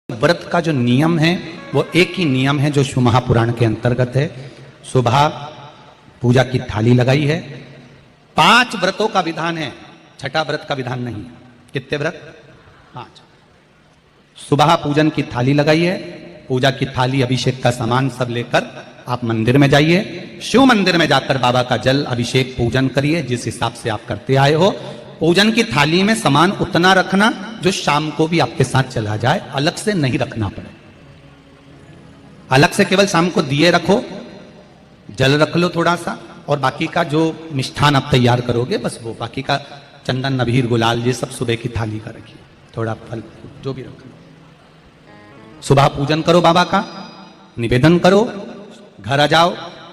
व्रत का जो नियम है वो एक ही नियम है जो शिव महापुराण के अंतर्गत है। सुबह पूजा की थाली लगाई है। 5 व्रतों का विधान है, छठा व्रत का विधान नहीं। कितने व्रत? 5। सुबह पूजन की थाली लगाई है। पूजा की थाली, अभिषेक का सामान सब लेकर आप मंदिर में जाइए। शिव मंदिर में जाकर बाबा का जल अभिषेक पूजन करिए जिस हिसाब से आप करते आए हो। पूजन की थाली में सामान उतना रखना जो शाम को भी आपके साथ चला जाए, अलग से नहीं रखना पड़े। अलग से केवल शाम को दिए रखो, जल रख लो थोड़ा सा, और बाकी का जो मिष्ठान आप तैयार करोगे बस वो, बाकी का चंदन अबीर गुलाल ये सब सुबह की थाली का रखिए, थोड़ा फल जो भी रख लो। सुबह पूजन करो, बाबा का निवेदन करो, घर आ जाओ,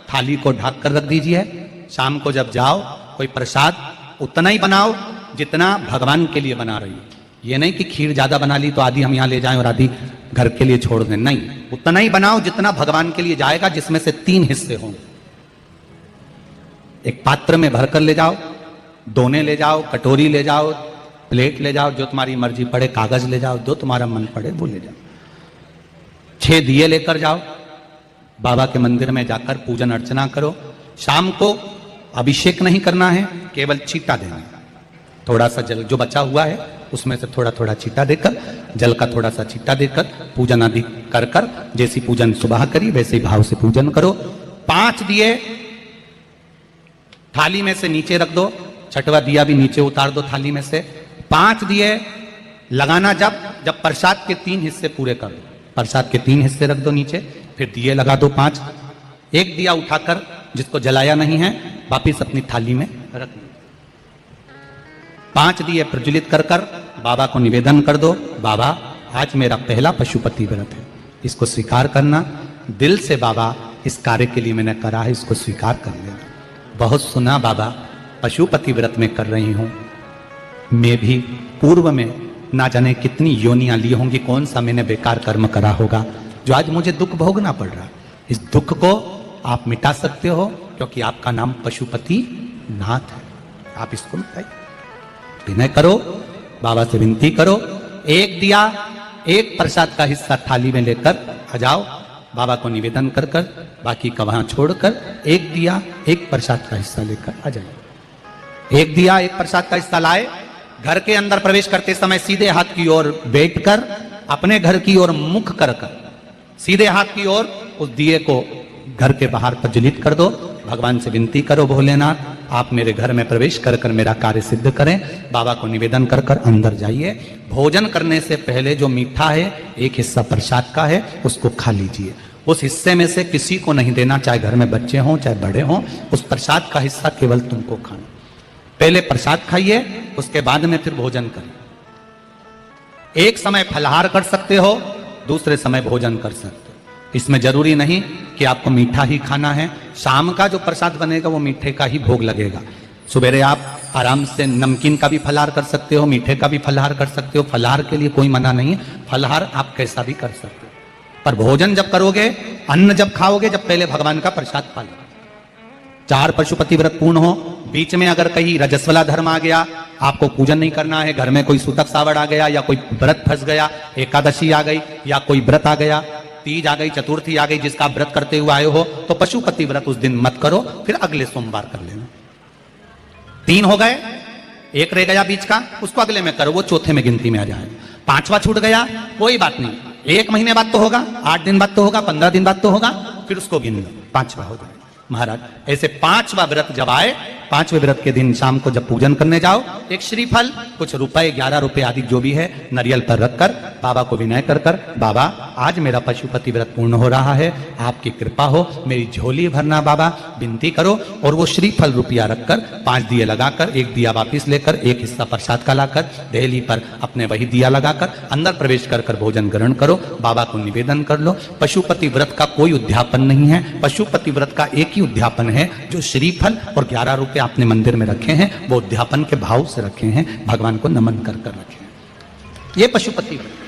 थाली को ढक कर रख दीजिए। शाम को जब जाओ कोई प्रसाद उतना ही बनाओ जितना भगवान के लिए बना रही है। ये नहीं कि खीर ज्यादा बना ली तो आधी हम यहाँ ले जाएं और आधी घर के लिए छोड़ दें, नहीं, उतना ही बनाओ जितना भगवान के लिए जाएगा, जिसमें से 3 हिस्से हों। एक पात्र में भरकर ले जाओ, दोने ले जाओ, कटोरी ले जाओ, प्लेट ले जाओ, जो तुम्हारी मर्जी पड़े, कागज ले जाओ, जो तुम्हारा मन पड़े वो ले जाओ। 6 दिए लेकर जाओ, बाबा के मंदिर में जाकर पूजन अर्चना करो। शाम को अभिषेक नहीं करना है, केवल छींटा देना है। थोड़ा सा जल जो बचा हुआ है उसमें से थोड़ा थोड़ा छींटा देकर, जल का थोड़ा सा छींटा देकर पूजन आदि कर कर, जैसी पूजन सुबह करी वैसे ही भाव से पूजन करो। 5 दिए थाली में से नीचे रख दो, छठवा दिया भी नीचे उतार दो थाली में से। 5 दिए लगाना जब प्रसाद के 3 हिस्से पूरे कर दो, प्रसाद के 3 हिस्से रख दो नीचे, फिर दिए लगा दो 5। एक दिया उठाकर जिसको जलाया नहीं है वापिस अपनी थाली में रख दो। 5 दिए प्रज्वलित कर कर बाबा को निवेदन कर दो, बाबा आज मेरा पहला पशुपति व्रत है, इसको स्वीकार करना। दिल से बाबा इस कार्य के लिए मैंने करा है, इसको स्वीकार कर लेना। बहुत सुना बाबा पशुपति व्रत में कर रही हूं, मैं भी पूर्व में ना जाने कितनी योनियां ली होंगी, कौन सा मैंने बेकार कर्म करा होगा जो आज मुझे दुख भोगना पड़ रहा। इस दुख को आप मिटा सकते हो क्योंकि आपका नाम पशुपति नाथ है। आप इसको मिटाइए, विनय करो, बाबा से विनती करो। एक दिया, एक प्रसाद का हिस्सा थाली में लेकर आ जाओ, बाबा को निवेदन कर कर, बाकी का वहां छोड़कर एक दिया, एक प्रसाद का हिस्सा लेकर आ जाए। एक दिया, एक प्रसाद का हिस्सा लाए, घर के अंदर प्रवेश करते समय सीधे हाथ की ओर बैठकर अपने घर की ओर मुख कर कर सीधे हाथ की ओर उस दिए को घर के बाहर प्रज्वलित कर दो। भगवान से विनती करो, भोलेनाथ आप मेरे घर में प्रवेश कर कर मेरा कार्य सिद्ध करें। बाबा को निवेदन कर कर अंदर जाइए। भोजन करने से पहले जो मीठा है, एक हिस्सा प्रसाद का है, उसको खा लीजिए। उस हिस्से में से किसी को नहीं देना, चाहे घर में बच्चे हों चाहे बड़े हों। उस प्रसाद का हिस्सा केवल तुमको खाना। पहले प्रसाद खाइए, उसके बाद में फिर भोजन करिए। एक समय फलाहार कर सकते हो, दूसरे समय भोजन कर सकते हो। इसमें जरूरी नहीं कि आपको मीठा ही खाना है। शाम का जो प्रसाद बनेगा वो मीठे का ही भोग लगेगा। सुबेरे आप आराम से नमकीन का भी फलाहार कर सकते हो, मीठे का भी फलाहार कर सकते हो। फलाहार के लिए कोई मना नहीं है, फलाहार आप कैसा भी कर सकते हो। पर भोजन जब करोगे, अन्न जब खाओगे, जब पहले भगवान का प्रसाद खा लो। 4 पशुपति व्रत पूर्ण हो। बीच में अगर कहीं रजस्वला धर्म आ गया, आपको पूजन नहीं करना है, घर में कोई सूतक सावड़ आ गया, या कोई व्रत फंस गया, एकादशी आ गई, या कोई व्रत आ गया, तीज आ गई, चतुर्थी आ गई, जिसका आप व्रत करते हुए आए हो, तो पशुपति व्रत उस दिन मत करो, फिर अगले सोमवार कर लेना। 3 हो गए, एक रह गया बीच का, उसको अगले में करो, वो चौथे में गिनती में आ जाए। 5वां छूट गया, कोई बात नहीं, 1 महीने बाद तो होगा, 8 दिन बाद तो होगा, 15 दिन बाद तो होगा, फिर उसको गिन लो, 5वां हो जाए। महाराज ऐसे 5वां व्रत जब आए, 5वें व्रत के दिन शाम को जब पूजन करने जाओ, एक श्रीफल, कुछ रुपए, 11 रुपए आदि जो भी है, नारियल पर रखकर बाबा को विनय कर कर, बाबा आज मेरा पशुपति व्रत पूर्ण हो रहा है, आपकी कृपा हो, मेरी झोली भरना बाबा, विनती करो। और वो श्रीफल रुपया रखकर 5 दिए लगाकर, एक दिया वापिस लेकर, एक हिस्सा प्रसाद का लाकर देहली पर अपने वही दिया लगाकर अंदर प्रवेश कर कर भोजन ग्रहण करो। बाबा को निवेदन कर लो। पशुपति व्रत का कोई उद्यापन नहीं है, पशुपति व्रत का एक ही उद्यापन है, जो श्रीफल और 11 रुपए आपने मंदिर में रखे हैं, वो उद्यापन के भाव से रखे हैं, भगवान को नमन कर कर रखे हैं। ये पशुपति व्रत।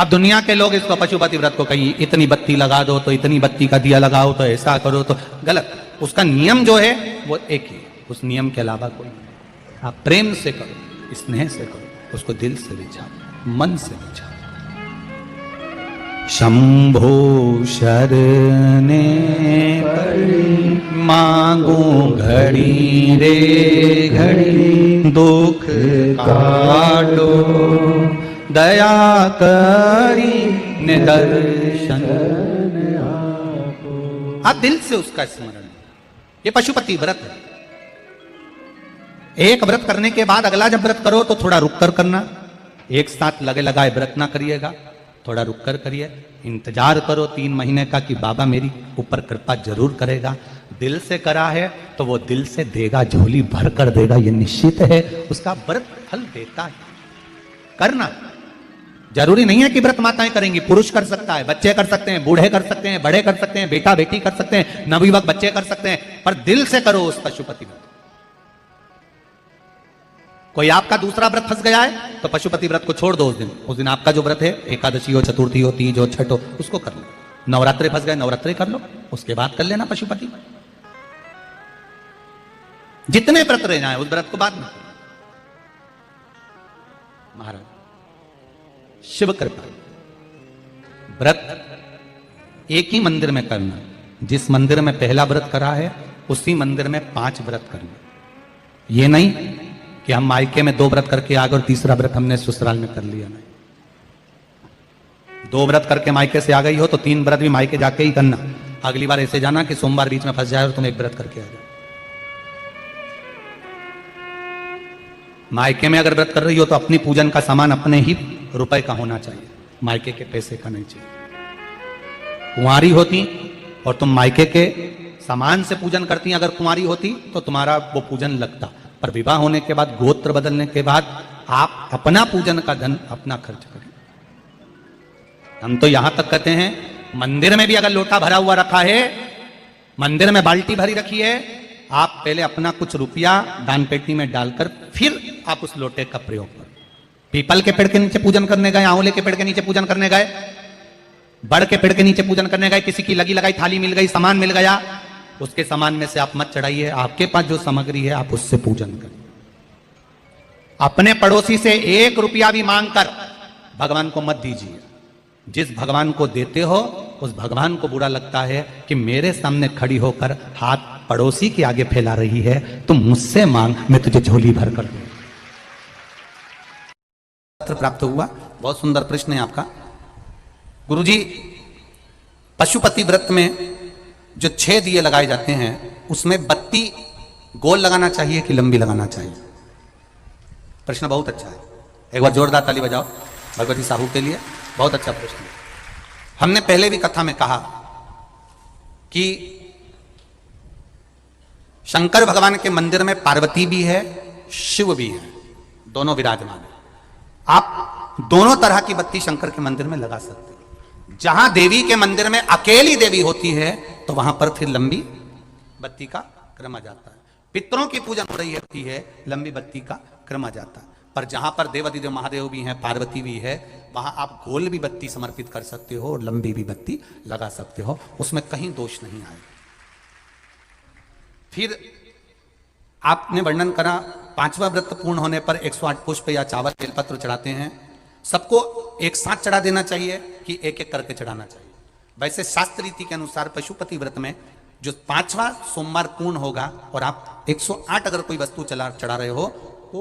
अब दुनिया के लोग इसको पशुपति व्रत को कहीं इतनी बत्ती लगा दो, तो इतनी बत्ती का दिया लगाओ, तो ऐसा करो, तो गलत। उसका नियम जो है वो एक ही, उस नियम के अलावा कोई नहीं। आप प्रेम से करो, स्नेह से करो, उसको दिल से विचारो, मन से विचारो। शंभो शरणे पड़ी, मांगू घड़ी रे घड़ी, दुख काटो दया करी निदर्शन। आप दिल से उसका स्मरण, ये पशुपति व्रत है। एक व्रत करने के बाद अगला जब व्रत करो तो थोड़ा रुक कर करना, एक साथ लगे लगाए व्रत ना करिएगा, थोड़ा रुक कर करिए, इंतजार करो 3 महीने का कि बाबा मेरी ऊपर कृपा जरूर करेगा। दिल से करा है तो वो दिल से देगा, झोली भर कर देगा, ये निश्चित है, उसका व्रत फल देता है। करना जरूरी नहीं है कि व्रत माताएं करेंगी, पुरुष कर सकता है, बच्चे कर सकते हैं, बूढ़े कर सकते हैं, बड़े कर सकते हैं, बेटा बेटी कर सकते हैं, नवयुवक बच्चे कर सकते हैं, पर दिल से करो उस पशुपति व्रत। कोई आपका दूसरा व्रत फंस गया है तो पशुपति व्रत को छोड़ दो। उस दिन आपका जो व्रत है, एकादशी हो, चतुर्थी हो, तीज हो, छठ हो, उसको कर लो। नवरात्रे फंस गए, नवरात्रे कर लो, उसके बाद कर लेना पशुपति। जितने व्रत रह जाए उस व्रत को बाद में। महाराज शिव कृपा, व्रत एक ही मंदिर में करना। जिस मंदिर में पहला व्रत करा है उसी मंदिर में 5 व्रत करना। ये नहीं कि हम मायके में 2 व्रत करके आ गए और तीसरा व्रत हमने ससुराल में कर लिया। नहीं, 2 व्रत करके मायके से आ गई हो तो 3 व्रत भी मायके जाके ही करना। अगली बार ऐसे जाना कि सोमवार बीच में फंस जाए और तुम 1 व्रत करके आ जाओ। मायके में अगर व्रत कर रही हो तो अपनी पूजन का सामान अपने ही रुपए का होना चाहिए, मायके के पैसे का नहीं चाहिए। कुंवारी होती और तुम मायके के सामान से पूजन करती, अगर कुंवारी होती तो तुम्हारा वो पूजन लगता, पर विवाह होने के बाद, गोत्र बदलने के बाद आप अपना पूजन का धन अपना खर्च करें। हम तो यहां तक कहते हैं मंदिर में भी अगर लोटा भरा हुआ रखा है, मंदिर में बाल्टी भरी रखी है, आप पहले अपना कुछ रुपया दान पेटी में डालकर फिर आप उस लोटे का प्रयोग करें। पीपल के पेड़ के नीचे पूजन करने गए, आंवले के पेड़ के नीचे पूजन करने गए, बड़ के पेड़ के नीचे पूजन करने गए, किसी की लगी लगाई थाली मिल गई, सामान मिल गया, उसके सामान में से आप मत चढ़ाइए। आपके पास जो सामग्री है आप उससे पूजन करें। अपने पड़ोसी से 1 रुपया भी मांगकर भगवान को मत दीजिए। जिस भगवान को देते हो उस भगवान को बुरा लगता है कि मेरे सामने खड़ी होकर हाथ पड़ोसी के आगे फैला रही है, तुम मुझसे मांग, मैं तुझे झोली भर कर दूं। पत्र प्राप्त हुआ, बहुत सुंदर प्रश्न है आपका। गुरुजी, पशुपति व्रत में जो 6 दिए लगाए जाते हैं उसमें बत्ती गोल लगाना चाहिए कि लंबी लगाना चाहिए? प्रश्न बहुत अच्छा है, एक बार जोरदार ताली बजाओ भगवती साहू के लिए, बहुत अच्छा प्रश्न है। हमने पहले भी कथा में कहा कि शंकर भगवान के मंदिर में पार्वती भी है, शिव भी है, दोनों विराजमान है। आप दोनों तरह की बत्ती शंकर के मंदिर में लगा सकते हैं। जहां देवी के मंदिर में अकेली देवी होती है तो वहां पर फिर लंबी बत्ती का क्रम आ जाता है। पितरों की पूजन हो रही होती है, लंबी बत्ती का क्रम आ जाता है। पर जहां पर देवादिदेव महादेव भी हैं, पार्वती भी है, वहां आप गोल भी बत्ती समर्पित कर सकते हो और लंबी भी बत्ती लगा सकते हो, उसमें कहीं दोष नहीं आएगा। फिर आपने वर्णन करा 5वां व्रत पूर्ण होने पर 108 पुष्प या चावल बेलपत्र चढ़ाते हैं। सबको एक साथ चढ़ा देना चाहिए कि एक एक करके चढ़ाना चाहिए? वैसे शास्त्र रीति के अनुसार पशुपति व्रत में जो 5वां सोमवार पूर्ण होगा और आप 108 अगर कोई वस्तु चढ़ा रहे हो तो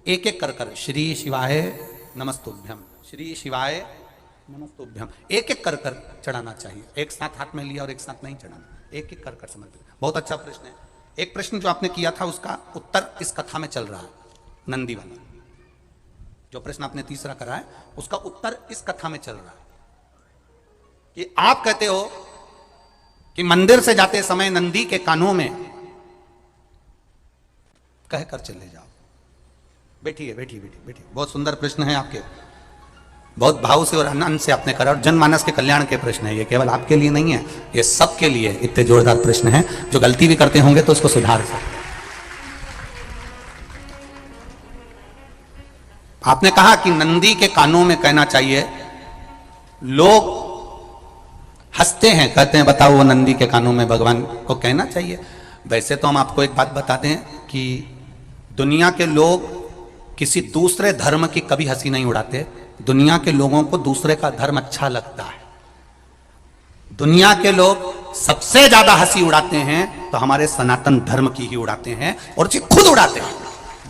एक एक कर श्री शिवाय नमस्तुभ्यम, श्री शिवाय नमस्तुभ्यम, एक एक कर चढ़ाना चाहिए। एक साथ हाथ में लिया और एक साथ नहीं चढ़ाना, एक एक कर समर्पित। बहुत अच्छा प्रश्न है। एक प्रश्न जो आपने किया था उसका उत्तर इस कथा में चल रहा है, नंदी वाला। जो प्रश्न आपने तीसरा करा है उसका उत्तर इस कथा में चल रहा है कि आप कहते हो कि मंदिर से जाते समय नंदी के कानों में कहकर चले जाओ। बैठिए बैठिए बैठिए बैठिए। बहुत सुंदर प्रश्न है आपके, बहुत भाव से और आनंद से आपने करा और जनमानस के कल्याण के प्रश्न है। ये केवल आपके लिए नहीं है, ये सबके लिए इतने जोरदार प्रश्न है। जो गलती भी करते होंगे तो उसको सुधार सकते। आपने कहा कि नंदी के कानों में कहना चाहिए। लोग हंसते हैं, कहते हैं बताओ वो नंदी के कानों में भगवान को कहना चाहिए। वैसे तो हम आपको एक बात बताते हैं कि दुनिया के लोग किसी दूसरे धर्म की कभी हंसी नहीं उड़ाते। दुनिया के लोगों को दूसरे का धर्म अच्छा लगता है। दुनिया के लोग सबसे ज्यादा हंसी उड़ाते हैं तो हमारे सनातन धर्म की ही उड़ाते हैं, और उसे खुद उड़ाते हैं,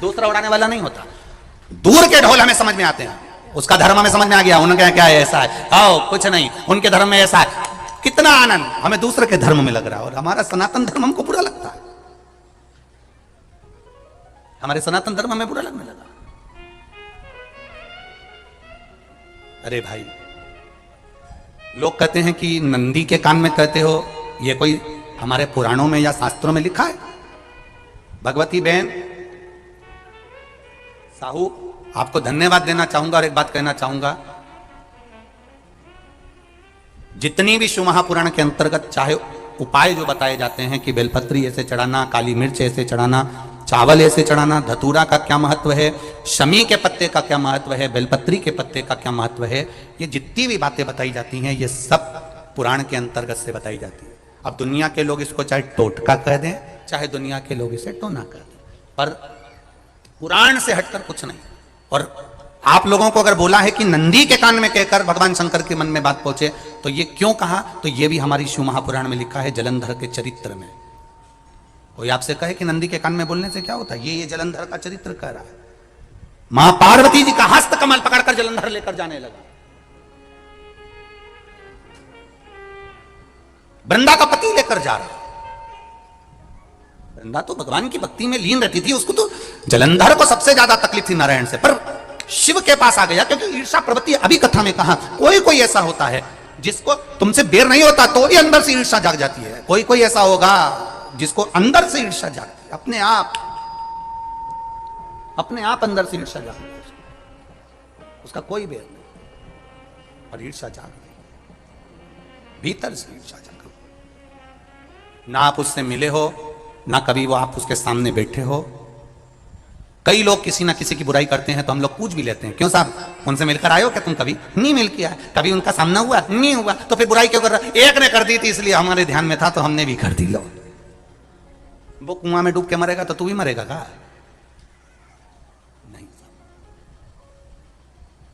दूसरा उड़ाने वाला नहीं होता। दूर के ढोल हमें समझ में आते हैं, उसका धर्म हमें समझ में आ गया, उनका क्या है, ऐसा है, आओ कुछ नहीं, उनके धर्म में ऐसा है, कितना आनंद हमें दूसरे के धर्म में लग रहा है, और हमारा सनातन धर्म हमको बुरा लगता है, हमारे सनातन धर्म हमें बुरा लगने लगा। अरे भाई, लोग कहते हैं कि नंदी के कान में कहते हो, ये कोई हमारे पुराणों में या शास्त्रों में लिखा है? भगवती बहन साहू, आपको धन्यवाद देना चाहूंगा और एक बात कहना चाहूंगा, जितनी भी शिव महापुराण के अंतर्गत चाहे उपाय जो बताए जाते हैं कि बेलपत्री ऐसे चढ़ाना, काली मिर्च ऐसे चढ़ाना, चावल ऐसे चढ़ाना, धतूरा का क्या महत्व है, शमी के पत्ते का क्या महत्व है, बेलपत्री के पत्ते का क्या महत्व है, ये जितनी भी बातें बताई जाती हैं ये सब पुराण के अंतर्गत से बताई जाती है। अब दुनिया के लोग इसको चाहे टोटका कह दें, चाहे दुनिया के लोग इसे टोना कह दें, पर पुराण से हटकर कुछ नहीं। और आप लोगों को अगर बोला है कि नंदी के कान में कहकर भगवान शंकर के मन में बात पहुंचे, तो ये क्यों कहा, तो ये भी हमारी शिव महापुराण में लिखा है, जलंधर के चरित्र में। कोई आपसे कहे कि नंदी के कान में बोलने से क्या होता है, ये जलंधर का चरित्र कह रहा है। मां पार्वती जी का हस्त कमल पकड़कर जलंधर लेकर जाने लगा, वृंदा का पति लेकर जा रहा। वृंदा तो भगवान की भक्ति में लीन रहती थी, उसको तो जलंधर को सबसे ज्यादा तकलीफ थी नारायण से, पर शिव के पास आ गया, क्योंकि ईर्षा प्रवृत्ति, अभी कथा में कहा, कोई कोई ऐसा होता है जिसको तुमसे बेर नहीं होता तो भी अंदर से ईर्षा जाग जाती है, कोई कोई ऐसा होगा जिसको अंदर से ईर्षा जागती है, अपने आप अंदर से ईर्षा जागती है, उसका कोई बेर नहीं, और ईर्षा जाग गई, भीतर से ईर्षा जाग गई। ना आप उससे मिले हो, ना कभी वो आप उसके सामने बैठे हो। कई लोग किसी ना किसी की बुराई करते हैं तो हम लोग पूछ भी लेते हैं, क्यों साहब उनसे मिलकर आए हो क्या तुम? कभी नहीं मिल के आए, कभी उनका सामना हुआ नहीं हुआ, तो फिर बुराई क्यों कर रहा? एक ने कर दी थी इसलिए हमारे ध्यान में था तो हमने भी कर दी। लो, वो कुआं में डूब के मरेगा तो तू भी मरेगा का? नहीं।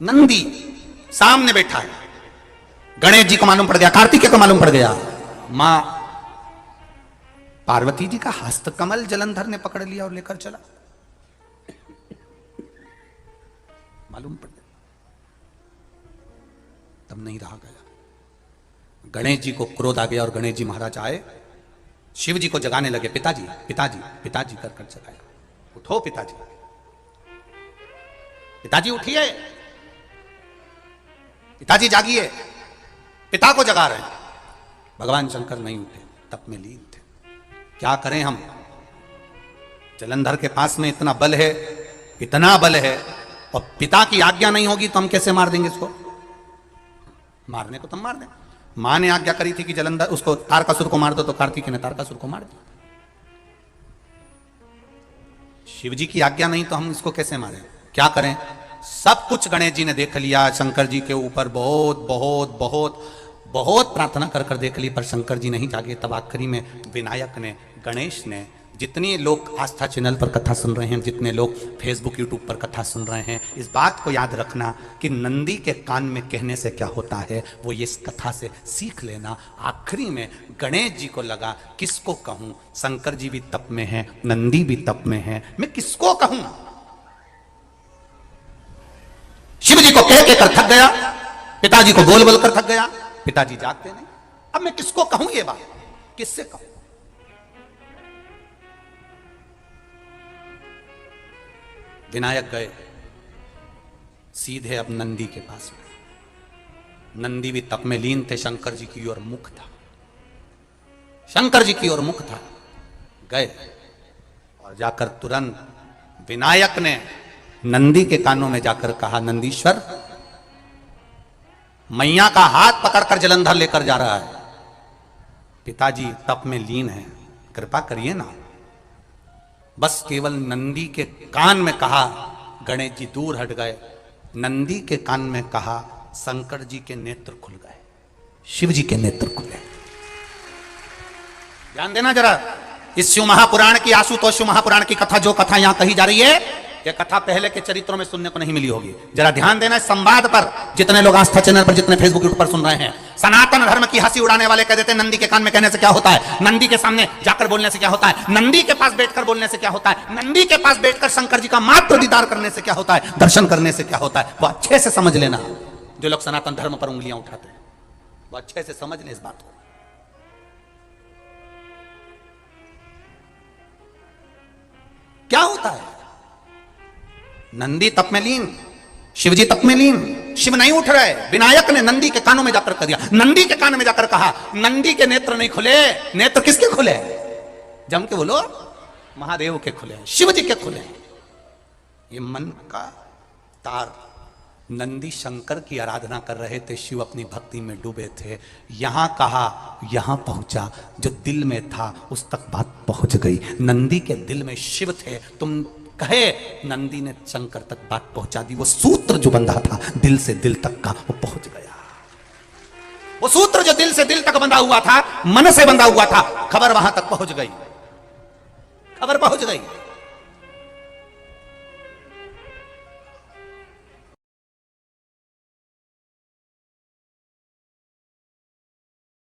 नंदी सामने बैठा है, गणेश जी को मालूम पड़ गया, कार्तिकेय को मालूम पड़ गया, मां पार्वती जी का हस्त कमल जलंधर ने पकड़ लिया और लेकर चला, मालूम पड़ गया, तब नहीं रहा गया। गणेश जी को क्रोध आ गया और गणेश जी महाराज आए, शिव जी को जगाने लगे, पिताजी पिताजी पिताजी कर कर जगाया, उठो पिताजी, पिताजी उठिए, पिताजी जागिए, पिता को जगा रहे हैं। भगवान शंकर नहीं उठे, तप में लीन थे। क्या करें हम, जलंधर के पास में इतना बल है, इतना बल है, और पिता की आज्ञा नहीं होगी तो हम कैसे मार देंगे इसको? मारने को तो मार दें। मां ने आज्ञा करी थी कि जलंधर उसको तारकासुर को मार दो, तो कार्तिकेय ने तारकासुर को मार दिया। शिव जी की आज्ञा नहीं तो हम इसको कैसे मारें? क्या करें? सब कुछ गणेश जी ने देख लिया, शंकर जी के ऊपर बहुत बहुत बहुत बहुत प्रार्थना कर कर देख ली, पर शंकर जी नहीं जागे। तब आखिरी में विनायक ने, गणेश ने, जितने लोग आस्था चैनल पर कथा सुन रहे हैं, जितने लोग फेसबुक यूट्यूब पर कथा सुन रहे हैं, इस बात को याद रखना कि नंदी के कान में कहने से क्या होता है, वो ये इस कथा से सीख लेना। आखिरी में गणेश जी को लगा किसको कहूं, शंकर जी भी तप में हैं, नंदी भी तप में हैं, मैं किसको कहूं? शिव जी को कह के कर थक गया, पिताजी को बोल बोल कर थक गया, पिताजी जागते नहीं। अब मैं किसको कहूं ये बात, किससे कहूं? विनायक गए सीधे अब नंदी के पास में। नंदी भी तप में लीन थे, शंकर जी की ओर मुख था, शंकर जी की ओर मुख था। गए और जाकर तुरंत विनायक ने नंदी के कानों में जाकर कहा, नंदीश्वर, मैया का हाथ पकड़कर जलंधर लेकर जा रहा है, पिताजी तप में लीन है, कृपा करिए ना। बस केवल नंदी के कान में कहा, गणेश जी दूर हट गए। नंदी के कान में कहा, शंकर जी के नेत्र खुल गए, शिव जी के नेत्र खुले। ध्यान देना जरा, इस शिव महापुराण की, आशुतोष शिव महापुराण की कथा, जो कथा यहां कही जा रही है, ये कथा पहले के चरित्रों में सुनने को नहीं मिली होगी। जरा ध्यान देना इस संवाद पर। जितने लोग आस्था चैनल पर, जितने फेसबुक यूट्यूब पर सुन रहे हैं, सनातन धर्म की हंसी उड़ाने वाले कह देते हैं नंदी के कान में कहने से क्या होता है, नंदी के सामने जाकर बोलने से क्या होता है, नंदी के पास बैठकर बोलने से क्या होता है, नंदी के पास बैठकर शंकर जी का मात्र दीदार करने से क्या होता है, दर्शन करने से क्या होता है। वो अच्छे से समझ लेना। जो लोग सनातन धर्म पर उंगलियां उठाते हैं वो अच्छे से समझ लें इस बात को। क्या होता है? नंदी तप में लीन, शिवजी तप में लीन, शिव नहीं उठ रहे। विनायक ने नंदी के कानों में जाकर कह दिया, नंदी के कान में जाकर कहा, नंदी के नेत्र नहीं खुले। नेत्र किसके खुले? जम के बोलो, महादेव के खुले, शिव जी के खुले। ये मन का तार। नंदी शंकर की आराधना कर रहे थे, शिव अपनी भक्ति में डूबे थे। यहां कहा, यहां पहुंचा, जो दिल में था उस तक बात पहुंच गई। नंदी के दिल में शिव थे, तुम कहे, नंदी ने शंकर तक बात पहुंचा दी। वो सूत्र जो बंधा था दिल से दिल तक का, वो पहुंच गया। वो सूत्र जो दिल से दिल तक बंधा हुआ था, मन से बंधा हुआ था, खबर वहां तक पहुंच गई, खबर पहुंच गई।